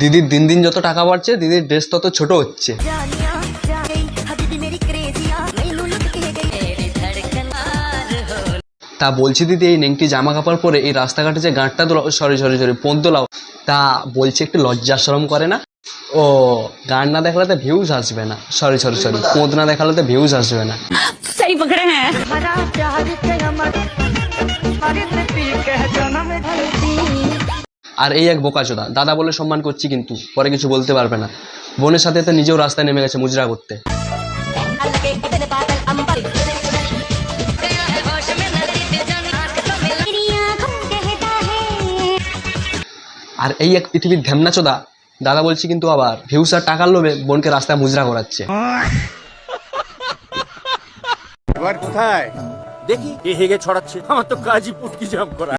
দিদির দিন দিন যত টাকা বাড়ছে দিদির ড্রেস তত ছোট হচ্ছে। তা বলছি দিদি, এই নেংটি জামা কাপড় পরে এই রাস্তাঘাটে যে গাঁটটা দোলাও, সরি পোঁত দোলাও, তা বলছি একটু লজ্জা শরম করে না? ও, গান না দেখালে ভিউজ আসবে না, সরি পোঁত না দেখালে ভিউজ আসবে না। सही पकड़े हैं। আর এই এক বোকাচোদা, দাদা বলে সম্মান করছি কিন্তু পরে কিছু বলতে পারবে না। বোনের সাথে তো নিজেও রাস্তায় নেমে গেছে মুজরা করতে। আর এই এক পৃথিবীর ধ্যামনাচোদা, দাদা বলছি কিন্তু আবার ভিউস আর টাকার লোভে বোনকে রাস্তায় মুজরা করাচ্ছে। এবার কোথায় দেখি কে হেগে ছড়াচ্ছে, আমার তো কাজই পুটকি জাম করা।